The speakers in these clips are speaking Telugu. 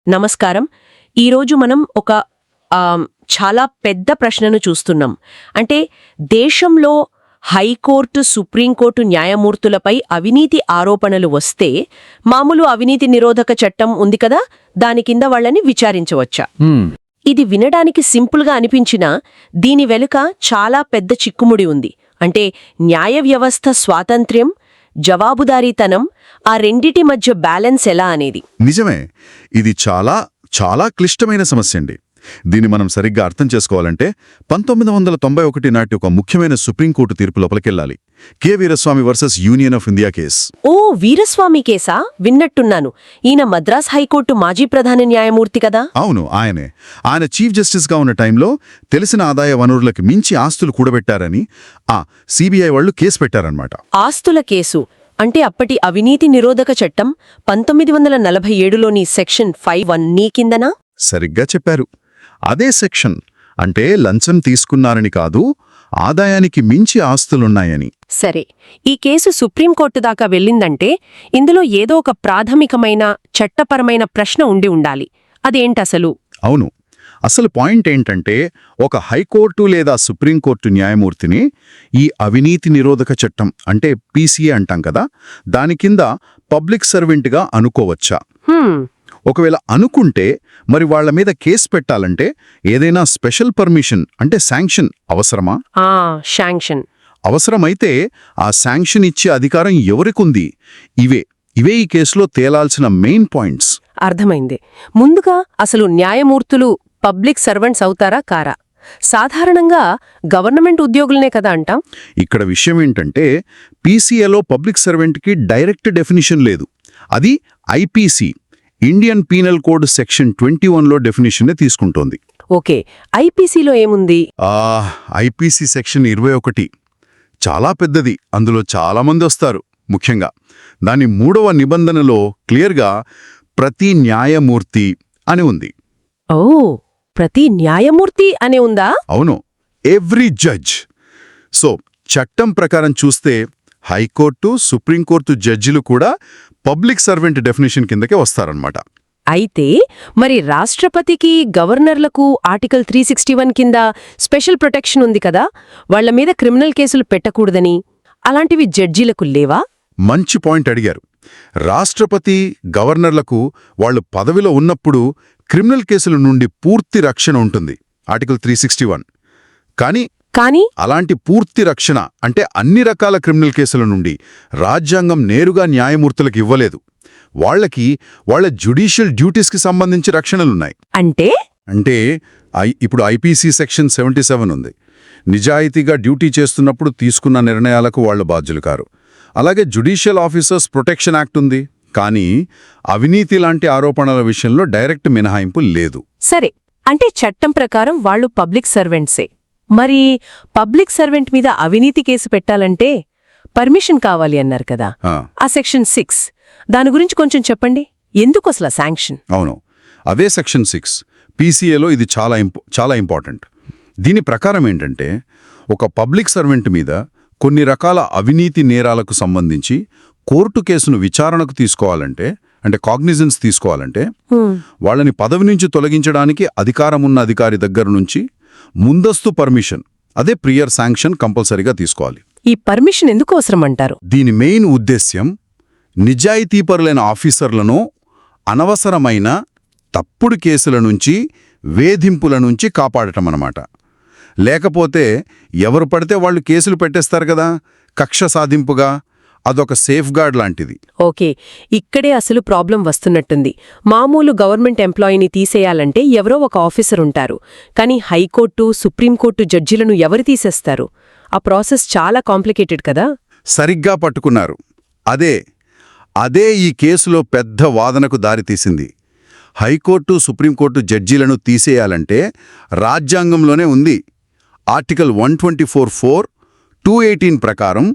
నమస్కారం. ఈరోజు మనం ఒక చాలా పెద్ద ప్రశ్నను చూస్తున్నాం. అంటే దేశంలో హైకోర్టు, సుప్రీంకోర్టు న్యాయమూర్తులపై అవినీతి ఆరోపణలు వస్తే మామూలు అవినీతి నిరోధక చట్టం ఉంది కదా, దాని కింద వాళ్ళని విచారించవచ్చా? ఇది వినడానికి సింపుల్గా అనిపించినా దీని వెనుక చాలా పెద్ద చిక్కుముడి ఉంది. అంటే న్యాయ వ్యవస్థ స్వాతంత్ర్యం, జవాబుదారీతనం, ఆ రెండిటి మధ్య బ్యాలెన్స్ ఎలా అనేది. నిజమే. ఇది చాలా చాలా క్లిష్టమైన సమస్య అండి. దీన్ని మనం సరిగ్గా అర్థం చేసుకోవాలంటే 1991 నాటి ఒక ముఖ్యమైన సుప్రీంకోర్టు తీర్పు లోపలికెళ్ళాలి. K Veeraswamy versus Union of India case. ఓ, వీరస్వామి కేసా? విన్నట్టున్నాను. ఈయన మద్రాస్ హైకోర్టు మాజీ ప్రధాన న్యాయమూర్తి కదా? అవును, ఆయనే. ఆయన చీఫ్ జస్టిస్గా ఉన్న టైంలో తెలిసిన ఆదాయ వనరులకు మించి ఆస్తులు కూడబెట్టారని సిబిఐ వాళ్లు కేసు పెట్టారన్నమాట. ఆస్తుల కేసు అంటే అప్పటి అవినీతి నిరోధక చట్టం 1947లోని సెక్షన్ 5(1) కిందనా? సరిగ్గా చెప్పారు. అదే సెక్షన్. అంటే లంచం తీసుకున్నారని కాదు, ఆదాయానికి మించి ఆస్తులున్నాయని. సరే, ఈ కేసు సుప్రీంకోర్టు దాకా వెళ్ళిందంటే ఇందులో ఏదో ఒక ప్రాథమికమైన చట్టపరమైన ప్రశ్న ఉండి ఉండాలి. అదేంటసలు? అవును, అసలు పాయింట్ ఏంటంటే ఒక హైకోర్టు లేదా సుప్రీంకోర్టు న్యాయమూర్తిని ఈ అవినీతి నిరోధక చట్టం అంటే పీసీఏ అంటాం కదా, దాని కింద పబ్లిక్ సర్వెంట్గా అనుకోవచ్చా? ఒకవేళ అనుకుంటే మరి వాళ్ల మీద కేసు పెట్టాలంటే ఏదైనా స్పెషల్ పర్మిషన్ అంటే శాంక్షన్ అవసరమా? శాంక్షన్ అవసరమైతే ఆ శాంక్షన్ ఇచ్చే అధికారం ఎవరికుంది? ఇవే ఈ కేసులో తేలాల్సిన మెయిన్ పాయింట్స్. అర్థమైంది. ముందుగా అసలు న్యాయమూర్తులు పబ్లిక్ సర్వెంట్స్ అవుతారా కారా? సాధారణంగా గవర్నమెంట్ ఉద్యోగులనే కదా అంటాం. ఇక్కడ విషయం ఏంటంటే పీసీఏలో పబ్లిక్ సర్వెంట్కి డైరెక్ట్ డెఫినిషన్ లేదు. అది IPC, Indian penal code section 21లో డెఫినిషన్నే తీసుకుంటోంది. ఓకే, ఐపీసీలో ఏముంది? ఐపీసీ సెక్షన్ 21 చాలా పెద్దది. అందులో చాలామంది వస్తారు. ముఖ్యంగా దాని 3వ నిబంధనలో క్లియర్గా ప్రతి న్యాయమూర్తి అని ఉంది. ఓ, ప్రతి న్యాయమూర్తి అనే ఉందా? అవును, ఎవ్రీ జడ్జ్. సో చట్టం ప్రకారం చూస్తే హైకోర్టు, సుప్రీంకోర్టు జడ్జిలు కూడా పబ్లిక్ సర్వెంట్ డెఫినేషన్ కిందకే వస్తారన్నమాట. అయితే మరి రాష్ట్రపతికి, గవర్నర్లకు ఆర్టికల్ 361 కింద స్పెషల్ ప్రొటెక్షన్ ఉంది కదా, వాళ్ల మీద క్రిమినల్ కేసులు పెట్టకూడదని, అలాంటివి జడ్జీలకు లేవా? మంచి పాయింట్ అడిగారు. రాష్ట్రపతి, గవర్నర్లకు వాళ్లు పదవిలో ఉన్నప్పుడు క్రిమినల్ కేసుల నుండి పూర్తి రక్షణ ఉంటుంది, ఆర్టికల్ 361. కానీ అలాంటి పూర్తి రక్షణ అంటే అన్ని రకాల క్రిమినల్ కేసుల నుండి రాజ్యాంగం నేరుగా న్యాయమూర్తులకు ఇవ్వలేదు. వాళ్ల జ్యుడిషియల్ డ్యూటీస్కి సంబంధించి రక్షణలున్నాయి. అంటే ఇప్పుడు ఐపీసీ సెక్షన్ 77 ఉంది. నిజాయితీగా డ్యూటీ చేస్తున్నప్పుడు తీసుకున్న నిర్ణయాలకు వాళ్లు బాధ్యులు కారు. అలాగే జ్యుడిషియల్ ఆఫీసర్స్ ప్రొటెక్షన్ యాక్ట్ ఉంది. కానీ అవినీతి లాంటి ఆరోపణల విషయంలో డైరెక్ట్ మినహాయింపు లేదు. సరే, అంటే చట్టం ప్రకారం వాళ్లు పబ్లిక్ సర్వెంట్సే. మరి పబ్లిక్ సర్వెంట్ మీద అవినీతి కేసు పెట్టాలంటే పర్మిషన్ కావాలి అన్నారు కదా, ఆ సెక్షన్ 6, దాని గురించి కొంచెం చెప్పండి. ఎందుకు అసలు శాంక్షన్? అవును, అదే సెక్షన్ 6 పీసీఏలో. ఇది చాలా ఇంపార్టెంట్. దీని ప్రకారం ఏంటంటే ఒక పబ్లిక్ సర్వెంట్ మీద కొన్ని రకాల అవినీతి నేరాలకు సంబంధించి కోర్టు కేసును విచారణకు తీసుకోవాలంటే, అంటే కాగ్నిజెన్స్ తీసుకోవాలంటే, వాళ్ళని పదవి నుంచి తొలగించడానికి అధికారమున్న అధికారి దగ్గర నుంచి ముందస్తు పర్మిషన్, అదే ప్రియర్ శాంక్షన్ కంపల్సరీగా తీసుకోవాలి. ఈ పర్మిషన్ ఎందుకు అవసరం అంటారు? దీని మెయిన్ ఉద్దేశ్యం నిజాయితీపరులైన ఆఫీసర్లను అనవసరమైన తప్పుడు కేసుల నుంచి, వేధింపుల నుంచి కాపాడటం అన్నమాట. లేకపోతే ఎవరు పడితే వాళ్ళు కేసులు పెట్టేస్తారు కదా, కక్ష సాధింపుగా. అదొక సేఫ్ గార్డ్ లాంటిది. ఓకే, ఇక్కడే అసలు ప్రాబ్లం వస్తున్నట్టుంది. మామూలు గవర్నమెంట్ ఎంప్లాయీని తీసేయాలంటే ఎవరో ఒక ఆఫీసర్ ఉంటారు. కానీ హైకోర్టు, సుప్రీంకోర్టు జడ్జిలను ఎవరు తీసేస్తారు? ఆ ప్రాసెస్ చాలా కాంప్లికేటెడ్ కదా. సరిగ్గా పట్టుకున్నారు. అదే ఈ కేసులో పెద్ద వాదనకు దారితీసింది. హైకోర్టు, సుప్రీంకోర్టు జడ్జీలను తీసేయాలంటే రాజ్యాంగంలోనే ఉంది. ఆర్టికల్ 124(4), 218 ప్రకారం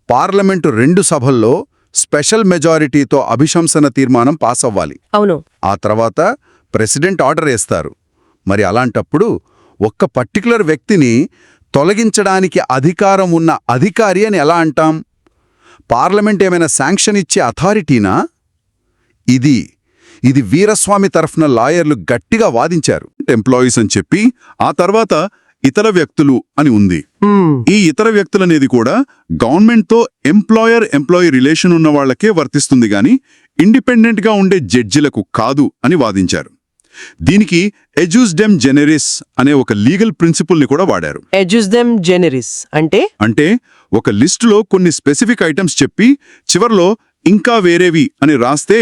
పార్లమెంటు 2 సభల్లో స్పెషల్ మెజారిటీతో అభిశంసన తీర్మానం పాస్ అవ్వాలి. అవును. ఆ తర్వాత ప్రెసిడెంట్ ఆర్డర్ వేస్తారు. మరి అలాంటప్పుడు ఒక్క పర్టిక్యులర్ వ్యక్తిని తొలగించడానికి అధికారం ఉన్న అధికారి అని ఎలా అంటాం? పార్లమెంట్ ఏమైనా శాంక్షన్ ఇచ్చే అథారిటీనా? ఇది ఇది వీరస్వామి తరఫున లాయర్లు గట్టిగా వాదించారు. ఎంప్లాయీస్ అని చెప్పి ఆ తర్వాత ఇతర వ్యక్తులు అని ఉంది. ఈ ఇతర వ్యక్తులనేది కూడా గవర్నమెంట్తో ఎంప్లాయీ రిలేషన్ ఉన్న వాళ్లకే వర్తిస్తుంది గాని ఇండిపెండెంట్గా ఉండే జడ్జిలకు కాదు అని వాదించారు. దీనికి ఎజుస్డెమ్ జెనెరిస్ అనే ఒక లీగల్ ప్రిన్సిపుల్ని కూడా వాడారు. ఎజుస్డెమ్ జెనెరిస్ అంటే ఒక లిస్టులో కొన్ని స్పెసిఫిక్ ఐటమ్స్ చెప్పి చివర్లో ఇంకా వేరేవి అని రాస్తే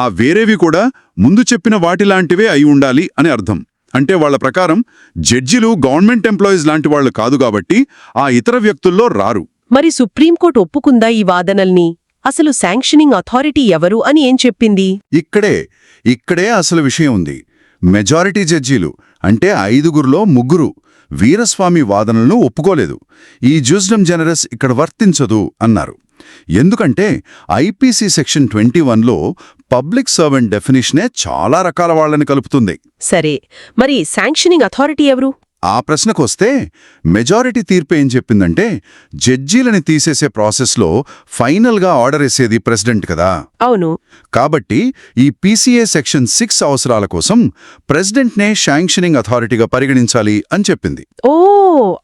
ఆ వేరేవి కూడా ముందు చెప్పిన వాటిలాంటివే అయి ఉండాలి అని అర్థం. అంటే వాళ్ల ప్రకారం జడ్జిలు గవర్నమెంట్ ఎంప్లాయీస్ లాంటి వాళ్లు కాదు కాబట్టి ఆ ఇతర వ్యక్తుల్లో రారు. మరి సుప్రీంకోర్టు ఒప్పుకుందా ఈ వాదనల్ని? అసలు శాంక్షనింగ్ అథారిటీ ఎవరు అని ఏం చెప్పింది? ఇక్కడే అసలు విషయం ఉంది. మెజారిటీ జడ్జీలు అంటే 5గురిలో 3 వీరస్వామి వాదనలను ఒప్పుకోలేదు. ఈ జుస్డమ్ జెనరస్ ఇక్కడ వర్తించదు అన్నారు. ఎందుకంటే ఐపీసీ సెక్షన్ 21లో పబ్లిక్ సర్వెంట్ డెఫినిషనే చాలా రకాల వాళ్లని కలుపుతుంది. సరే, మరి శాంక్షనింగ్ అథారిటీ ఎవరు? ఆ ప్రశ్నకొస్తే మెజారిటీ తీర్పు ఏం చెప్పిందంటే జడ్జీలని తీసేసే ప్రాసెస్లో ఫైనల్గా ఆర్డర్ వేసేది ప్రెసిడెంట్ కదా. అవును. కాబట్టి ఈ పీసీఏ సెక్షన్ 6 అవసరాల కోసం ప్రెసిడెంట్నే శాంక్షనింగ్ అథారిటీగా పరిగణించాలి అని చెప్పింది. ఓ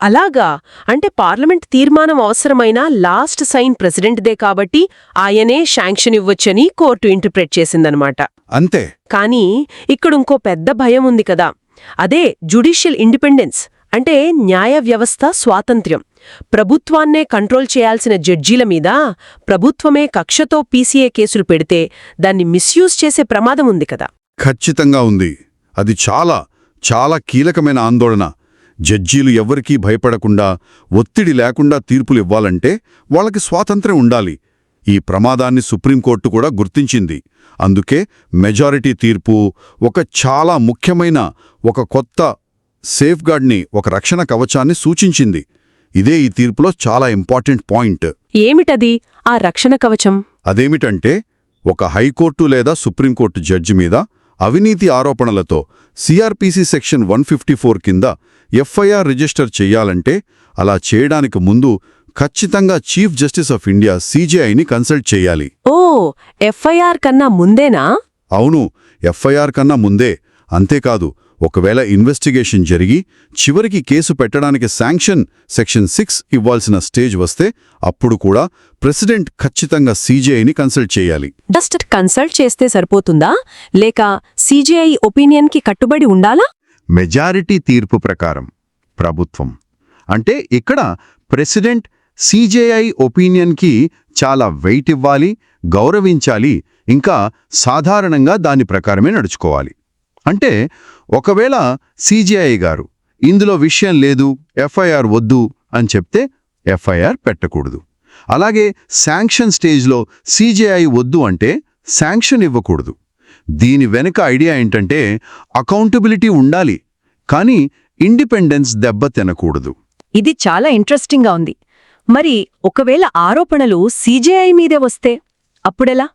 అలాగా. అంటే పార్లమెంట్ తీర్మానం అవసరమైన లాస్ట్ సైన్ ప్రెసిడెంట్దే కాబట్టి ఆయనే శాంక్షన్ ఇవ్వొచ్చని కోర్టు ఇంటర్ప్రెట్ చేసిందనమాట. అంతే. కానీ ఇక్కడ ఇంకో పెద్ద భయం ఉంది కదా. అదే జ్యుడిషియల్ ఇండిపెండెన్స్, అంటే న్యాయ వ్యవస్థ స్వాతంత్ర్యం. ప్రభుత్వాన్నే కంట్రోల్ చేయాల్సిన జడ్జీల మీద ప్రభుత్వమే కక్షతో పీసీఏ కేసులు పెడితే దాన్ని మిస్యూజ్ చేసే ప్రమాదం ఉంది కదా. ఖచ్చితంగా ఉంది. అది చాలా చాలా కీలకమైన ఆందోళన. జడ్జీలు ఎవ్వరికీ భయపడకుండా ఒత్తిడి లేకుండా తీర్పులు ఇవ్వాలంటే వాళ్ళకి స్వాతంత్ర్యం ఉండాలి. ఈ ప్రమాదాన్ని సుప్రీంకోర్టు కూడా గుర్తించింది. అందుకే మెజారిటీ తీర్పు ఒక చాలా ముఖ్యమైన ఒక కొత్త సేఫ్గార్డ్ని, ఒక రక్షణ కవచాన్ని సూచించింది. ఇదే ఈ తీర్పులో చాలా ఇంపార్టెంట్ పాయింట్. ఏమిటది ఆ రక్షణ కవచం? అదేమిటంటే ఒక హైకోర్టు లేదా సుప్రీంకోర్టు జడ్జి మీద అవినీతి ఆరోపణలతో సిఆర్పీసీ సెక్షన్ 154 కింద ఎఫ్ఐఆర్ రిజిస్టర్ చెయ్యాలంటే అలా చేయడానికి ముందు ఖచ్చితంగా చీఫ్ జస్టిస్ ఆఫ్ ఇండియా సీజేఐని కన్సల్ట్ చేయాలి. ఓ, ఎఫ్ఐఆర్ కన్నా ముందేనా? అవును, ఎఫ్ఐఆర్ కన్నా ముందే. అంతేకాదు, ఒకవేళ ఇన్వెస్టిగేషన్ జరిగి చివరికి కేసు పెట్టడానికి శాంక్షన్ సెక్షన్ 6 ఇవ్వాల్సిన స్టేజ్ వస్తే అప్పుడు కూడా ప్రెసిడెంట్ ఖచ్చితంగా సీజేఐని కన్సల్ట్ చేయాలి. జస్ట్ కన్సల్ట్ చేస్తే సరిపోతుందా, లేక సీజేఐ ఒపీనియన్కి కట్టుబడి ఉండాలా? మెజారిటీ తీర్పు ప్రకారం ప్రభుత్వం అంటే ఇక్కడ ప్రెసిడెంట్ సీజేఐ ఒపీనియన్కి చాలా వెయిట్ ఇవ్వాలి, గౌరవించాలి, ఇంకా సాధారణంగా దాని ప్రకారమే నడుచుకోవాలి. అంటే ఒకవేళ సీజేఐ గారు ఇందులో విషయం లేదు, ఎఫ్ఐఆర్ వద్దు అని చెప్తే ఎఫ్ఐఆర్ పెట్టకూడదు. అలాగే శాంక్షన్ స్టేజ్లో సీజేఐ వద్దు అంటే శాంక్షన్ ఇవ్వకూడదు. దీని వెనుక ఐడియా ఏంటంటే అకౌంటబిలిటీ ఉండాలి, కానీ ఇండిపెండెన్స్ దెబ్బతినకూడదు. ఇది చాలా ఇంట్రెస్టింగ్గా ఉంది. మరి ఒకవేళ ఆరోపణలు సీజేఐ మీదే వస్తే అప్పుడెలా?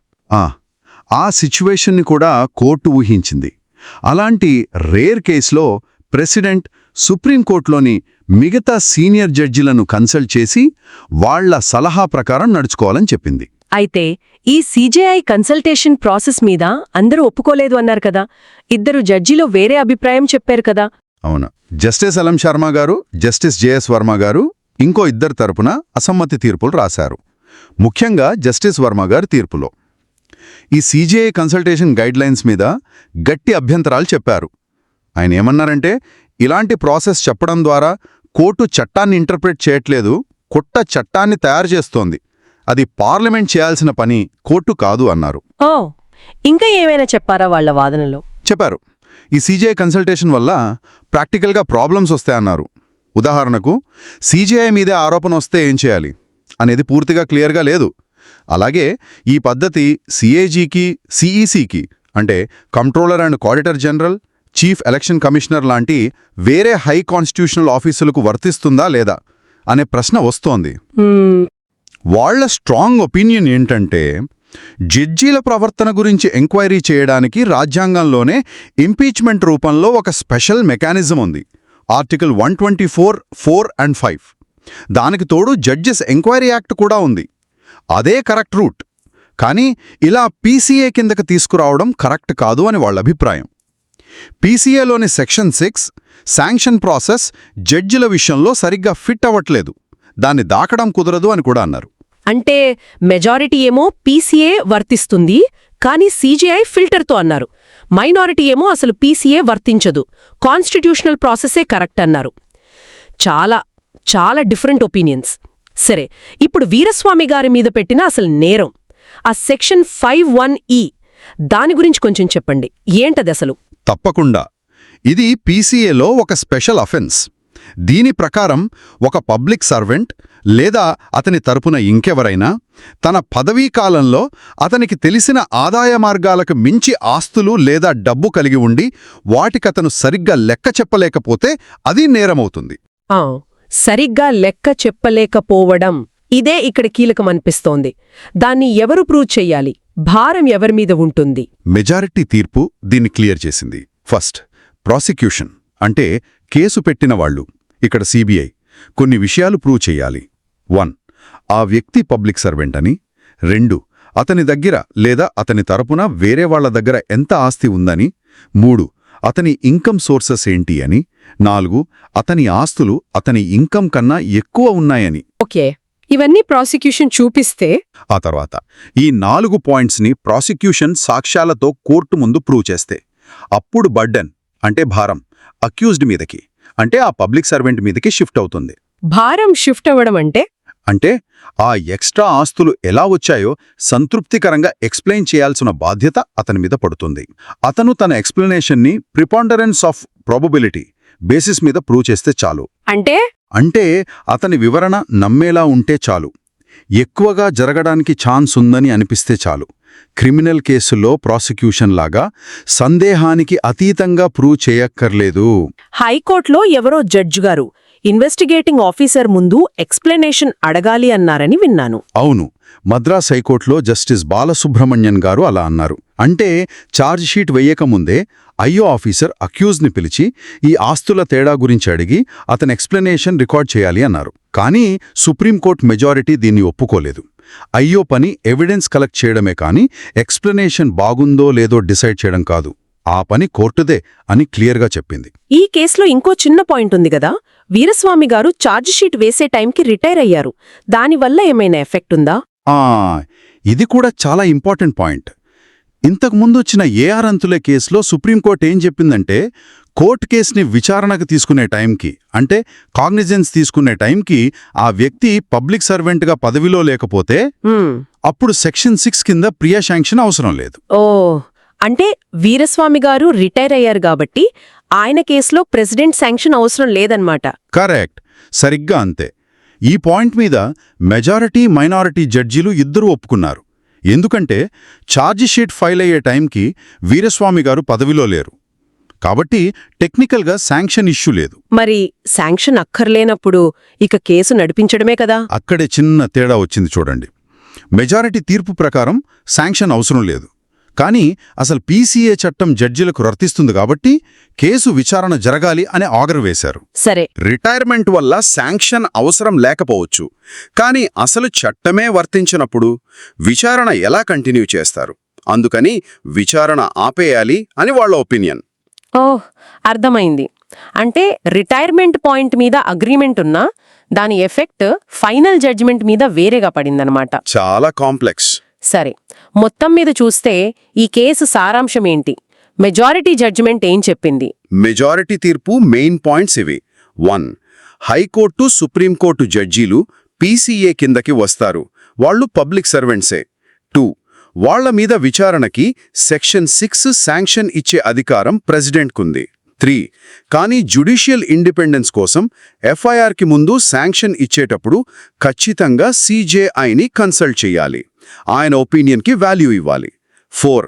ఆ సిచ్యువేషన్ని కూడా కోర్టు ఊహించింది. అలాంటి రేర్ కేసులో ప్రెసిడెంట్ సుప్రీంకోర్టులోని మిగతా సీనియర్ జడ్జిలను కన్సల్ట్ చేసి వాళ్ల సలహా ప్రకారం నడుచుకోవాలని చెప్పింది. అయితే ఈ సీజేఐ కన్సల్టేషన్ ప్రాసెస్ మీద అందరూ ఒప్పుకోలేదు అన్నారు కదా. 2 జడ్జిలో వేరే అభిప్రాయం చెప్పారు కదా. అవును, జస్టిస్ అలం శర్మ గారు, జస్టిస్ జేఎస్ వర్మ గారు ఇంకో 2 తరపున అసమ్మతి తీర్పులు రాశారు. ముఖ్యంగా జస్టిస్ వర్మ గారి తీర్పులో ఈ సీజేఐ కన్సల్టేషన్ గైడ్లైన్స్ మీద గట్టి అభ్యంతరాలు చెప్పారు. ఆయన ఏమన్నారంటే ఇలాంటి ప్రాసెస్ చెప్పడం ద్వారా కోర్టు చట్టాన్ని ఇంటర్ప్రెట్ చేయట్లేదు, కొత్త చట్టాన్ని తయారు చేస్తోంది. అది పార్లమెంట్ చేయాల్సిన పని, కోర్టు కాదు అన్నారు. ఓ, ఇంకా ఏమైనా చెప్పారా వాళ్ళ వాదనలో? చెప్పారు. ఈ సీజేఐ కన్సల్టేషన్ వల్ల ప్రాక్టికల్గా ప్రాబ్లమ్స్ వస్తాయన్నారు. ఉదాహరణకు సీజేఐ మీదే ఆరోపణ వస్తే ఏం చేయాలి అనేది పూర్తిగా క్లియర్గా లేదు. అలాగే ఈ పద్ధతి సిఏజీకి, సిఈసికి అంటే controller and auditor general, chief election commissioner లాంటి వేరే హై కాన్స్టిట్యూషనల్ ఆఫీసులకు వర్తిస్తుందా లేదా అనే ప్రశ్న వస్తోంది. వాళ్ల స్ట్రాంగ్ ఒపీనియన్ ఏంటంటే జడ్జీల ప్రవర్తన గురించి ఎంక్వైరీ చేయడానికి రాజ్యాంగంలోనే ఇంపీచ్మెంట్ రూపంలో ఒక స్పెషల్ మెకానిజం ఉంది. Article 124, 4 and 5. దానికి తోడు జడ్జెస్ ఎంక్వైరీ యాక్ట్ కూడా ఉంది. అదే కరెక్ట్ రూట్. కానీ ఇలా పీసీఏ కిందకి తీసుకురావడం కరెక్ట్ కాదు అని వాళ్ళ అభిప్రాయం. పీసీఏలోని సెక్షన్ 6 శాంక్షన్ ప్రాసెస్ జడ్జిల విషయంలో సరిగ్గా ఫిట్ అవ్వట్లేదు, దాన్ని దాకడం కుదరదు అని కూడా అన్నారు. అంటే మెజారిటీ ఏమో పీసీఏ వర్తిస్తుంది, కానీ సీజేఐ ఫిల్టర్తో అన్నారు. మైనారిటీ ఏమో అసలు పీసీఏ వర్తించదు, కాన్స్టిట్యూషనల్ ప్రాసెసే కరెక్ట్ అన్నారు. చాలా చాలా డిఫరెంట్ ఒపీనియన్స్. సరే, ఇప్పుడు వీరస్వామి గారి మీద పెట్టిన అసలు నేరం, ఆ సెక్షన్ 51E, దాని గురించి కొంచెం చెప్పండి. ఏంటది అసలు? తప్పకుండా. ఇది పీసీఏలో ఒక స్పెషల్ అఫెన్స్. దీని ప్రకారం ఒక పబ్లిక్ సర్వెంట్ లేదా అతని తరపున ఇంకెవరైనా తన పదవీకాలంలో అతనికి తెలిసిన ఆదాయ మార్గాలకు మించి ఆస్తులు లేదా డబ్బు కలిగి ఉండి వాటికతను సరిగ్గా లెక్క చెప్పలేకపోతే అది నేరమవుతుంది. సరిగ్గా లెక్క చెప్పలేకపోవడం, ఇదే ఇక్కడ కీలకమనిపిస్తోంది. దాన్ని ఎవరు ప్రూవ్ చెయ్యాలి? భారం ఎవరిమీద ఉంటుంది? మెజారిటీ తీర్పు దీన్ని క్లియర్ చేసింది. ఫస్ట్, ప్రాసిక్యూషన్ అంటే కేసు పెట్టిన వాళ్ళు, ఇక్కడ సీబీఐ, కొన్ని విషయాలు ప్రూవ్ చెయ్యాలి. 1. ఆ వ్యక్తి పబ్లిక్ సర్వెంట్ అని. 2. అతని దగ్గర లేదా అతని తరపున వేరే వాళ్ల దగ్గర ఎంత ఆస్తి ఉందని. 3. అతని ఇన్కమ్ సోర్సెస్ ఏంటి అని. 4. అతని ఆస్తులు అతని ఇన్కమ్ కన్నా ఎక్కువ ఉన్నాయని. ఓకే, ఇవన్నీ ప్రాసిక్యూషన్ చూపిస్తే ఆ తర్వాత ఈ 4 పాయింట్స్ని ప్రాసిక్యూషన్ సాక్ష్యాలతో కోర్టు ముందు ప్రూవ్ చేస్తే అప్పుడు బర్డెన్ అంటే భారం అక్యూజ్డ్ మీదకి, అంటే ఆ పబ్లిక్ సర్వెంట్ మీదకి షిఫ్ట్ అవుతుంది. భారం షిఫ్ట్ అవ్వడం అంటే ఆ ఎక్స్ట్రా ఆస్తులు ఎలా వచ్చాయో సంతృప్తికరంగా ఎక్స్ప్లెయిన్ చేయాల్సిన బాధ్యత అతని మీద పడుతుంది. అతను తన ఎక్స్ప్లెనేషన్ని ప్రిపాండరెన్స్ ఆఫ్ ప్రాబబిలిటీ బేసిస్ మీద ప్రూవ్ చేస్తే చాలు. అంటే అతని వివరణ నమ్మేలా ఉంటే చాలు, ఎక్కువగా జరగడానికి ఛాన్స్ ఉందని అనిపిస్తే చాలు. క్రిమినల్ కేసులో ప్రాసిక్యూషన్ లాగా సందేహానికి అతీతంగా ప్రూవ్ చేయక్కర్లేదు. హైకోర్టులో ఎవరో జడ్జి గారు ఇన్వెస్టిగేటింగ్ ఆఫీసర్ ముందు ఎక్స్ప్లెనేషన్ అడగాలి అన్నారని విన్నాను. అవును, మద్రాస్ హైకోర్టులో జస్టిస్ బాలసుబ్రహ్మణ్యన్ గారు అలా అన్నారు. అంటే ఛార్జ్షీట్ వెయ్యకముందే ఐఓ ఆఫీసర్ అక్యూజ్ని పిలిచి ఈ ఆస్తుల తేడా గురించి అడిగి అతని ఎక్స్ప్లెనేషన్ రికార్డ్ చేయాలి అన్నారు. కానీ సుప్రీంకోర్టు మెజారిటీ దీన్ని ఒప్పుకోలేదు. ఐఓ పని ఎవిడెన్స్ కలెక్ట్ చేయడమే కానీ ఎక్స్ప్లెనేషన్ బాగుందో లేదో డిసైడ్ చేయడం కాదు, ఆ పని కోర్టుదే అని క్లియర్గా చెప్పింది. ఈ కేసులో ఇంకో చిన్న పాయింట్ ఉంది కదా, వీరస్వామి గారు ఛార్జ్షీట్ వేసే టైంకి రిటైర్ అయ్యారు. దానివల్ల ఏమైనా ఎఫెక్ట్ ఉందా? ఇది కూడా చాలా ఇంపార్టెంట్ పాయింట్. ఇంతకుముందు వచ్చిన ఏఆర్ అంతులే కేసులో సుప్రీంకోర్టు ఏం చెప్పిందంటే, కోర్టు కేసుని విచారణకు తీసుకునే టైంకి, అంటే కాగ్నిజెన్స్ తీసుకునే టైంకి ఆ వ్యక్తి పబ్లిక్ సర్వెంట్గా పదవిలో లేకపోతే అప్పుడు సెక్షన్ 6 కింద ప్రియా శాంక్షన్ అవసరం లేదు. అంటే వీరస్వామి గారు రిటైర్ అయ్యారు కాబట్టి ఆయన కేసులో ప్రెసిడెంట్ శాంక్షన్ అవసరం లేదన్నమాట. కరెక్ట్, సరిగ్గా అంతే. ఈ పాయింట్ మీద మెజారిటీ మైనారిటీ జడ్జీలు ఇద్దరూ ఒప్పుకున్నారు. ఎందుకంటే ఛార్జిషీట్ ఫైల్ అయ్యే టైంకి వీరస్వామి గారు పదవిలో లేరు కాబట్టి టెక్నికల్గా శాంక్షన్ ఇష్యూ లేదు. మరి శాంక్షన్ అక్కర్లేనప్పుడు ఇక కేసు నడిపించడమే కదా. అక్కడే చిన్న తేడా వచ్చింది చూడండి. మెజారిటీ తీర్పు ప్రకారం శాంక్షన్ అవసరం లేదు, కానీ అసలు పీసీఏ చట్టం జడ్జిలకు వర్తిస్తుంది కాబట్టి కేసు విచారణ జరగాలి అని ఆర్డర్ వేశారు. సరే, రిటైర్మెంట్ వల్ల శాంక్షన్ అవసరం లేకపోవచ్చు, కానీ అసలు చట్టమే వర్తించినప్పుడు విచారణ ఎలా కంటిన్యూ చేస్తారు? అందుకని విచారణ ఆపేయాలి అని వాళ్ళ ఒపీనియన్. అర్థమైంది. అంటే రిటైర్మెంట్ పాయింట్ మీద అగ్రిమెంట్ ఉన్నా దాని ఎఫెక్ట్ ఫైనల్ జడ్జిమెంట్ మీద వేరేగా పడిందనమాట. చాలా కాంప్లెక్స్. సరే, మొత్తం మీద చూస్తే ఈ కేసు సారాంశం ఏంటి? మెజారిటీ జడ్జిమెంట్ ఏం చెప్పింది? మెజారిటీ తీర్పు మెయిన్ పాయింట్స్ ఇవి. 1. హైకోర్టు సుప్రీంకోర్టు జడ్జీలు పీసీఏ కిందకి వస్తారు, వాళ్ళు పబ్లిక్ సర్వెంట్సే. 2. వాళ్ల మీద విచారణకి సెక్షన్ 6 శాంక్షన్ ఇచ్చే అధికారం ప్రెసిడెంట్కుంది. 3. కానీ జ్యుడిషియల్ ఇండిపెండెన్స్ కోసం ఎఫ్ఐఆర్కి ముందు శాంక్షన్ ఇచ్చేటప్పుడు ఖచ్చితంగా సీజేఐని కన్సల్ట్ చెయ్యాలి, ఆయన ఒపీనియన్కి వాల్యూ ఇవ్వాలి. 4.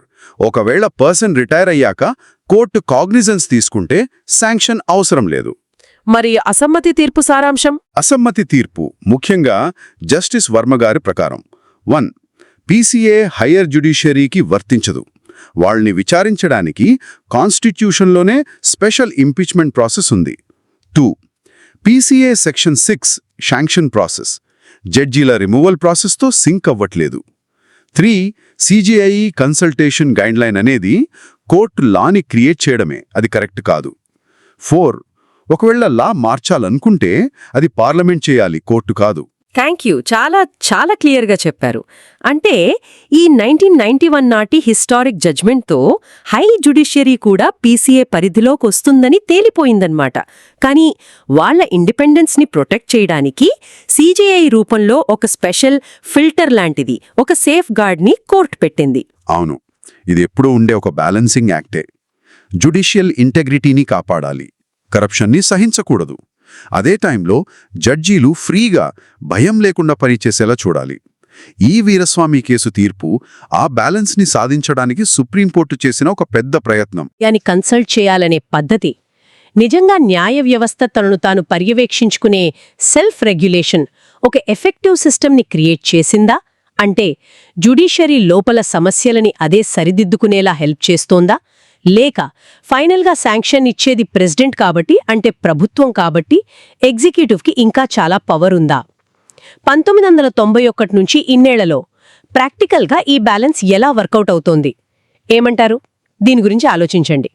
ఒకవేళ పర్సన్ రిటైర్ అయ్యాక కోర్టు కాగ్నిజెన్స్ తీసుకుంటే శాంక్షన్ అవసరం లేదు. మరి అసమ్మతి తీర్పు సారాంశం? అసమ్మతి తీర్పు ముఖ్యంగా జస్టిస్ వర్మగారి ప్రకారం 1. పీసీఏ హయ్యర్ జ్యుడిషియరీకి వర్తించదు, వాళ్ళని విచారించడానికి కాన్స్టిట్యూషన్లోనే స్పెషల్ ఇంపీచ్మెంట్ ప్రాసెస్ ఉంది. 2. పీసీఏ సెక్షన్ 6 శాంక్షన్ ప్రాసెస్ జడ్జీల రిమూవల్ ప్రాసెస్తో సింక్ అవ్వట్లేదు. 3 సిజిఐ కన్సల్టేషన్ గైడ్లైన్ అనేది కోర్టు లాని క్రియేట్ చేయడమే, అది కరెక్ట్ కాదు. 4 ఒకవేళ లా మార్చాలనుకుంటే అది పార్లమెంట్ చేయాలి, కోర్టు కాదు. థ్యాంక్ యూ, చాలా చాలా క్లియర్గా చెప్పారు. అంటే ఈ 1991 నాటి హిస్టారిక్ జడ్జ్మెంట్తో హై జ్యుడిషియరీ కూడా పీసీఏ పరిధిలోకి వస్తుందని తేలిపోయిందన్నమాట. కానీ వాళ్ళ ఇండిపెండెన్స్ని ప్రొటెక్ట్ చేయడానికి సీజేఐ రూపంలో ఒక స్పెషల్ ఫిల్టర్ లాంటిది, ఒక సేఫ్ గార్డ్ని కోర్టు పెట్టింది. అవును, ఇది ఎప్పుడూ ఉండే ఒక బ్యాలెన్సింగ్ యాక్టే. జ్యుడిషియల్ ఇంటెగ్రిటీని కాపాడాలి, కరప్షన్ని సహించకూడదు. అదే టైంలో జడ్జీలు ఫ్రీగా భయం లేకుండా పనిచేసేలా చూడాలి. ఈ వీరస్వామి కేసు తీర్పు ఆ బ్యాలెన్స్ని సాధించడానికి సుప్రీంకోర్టు చేసిన ఒక పెద్ద ప్రయత్నం. యాని కన్సల్ట్ చేయాలనే పద్ధతి నిజంగా న్యాయ వ్యవస్థ తనను తాను పర్యవేక్షించుకునే సెల్ఫ్ రెగ్యులేషన్, ఒక ఎఫెక్టివ్ సిస్టమ్ని క్రియేట్ చేసిందా? అంటే జ్యుడిషియరీ లోపల సమస్యలని అదే సరిదిద్దుకునేలా హెల్ప్ చేస్తోందా? లేక ఫైనల్గా శాంక్షన్ ఇచ్చేది ప్రెసిడెంట్ కాబట్టి, అంటే ప్రభుత్వం కాబట్టి, ఎగ్జిక్యూటివ్కి ఇంకా చాలా పవర్ ఉందా? 1991 నుంచి ఇన్నేళ్లలో ప్రాక్టికల్గా ఈ బ్యాలెన్స్ ఎలా వర్కౌట్ అవుతోంది? ఏమంటారు? దీని గురించి ఆలోచించండి.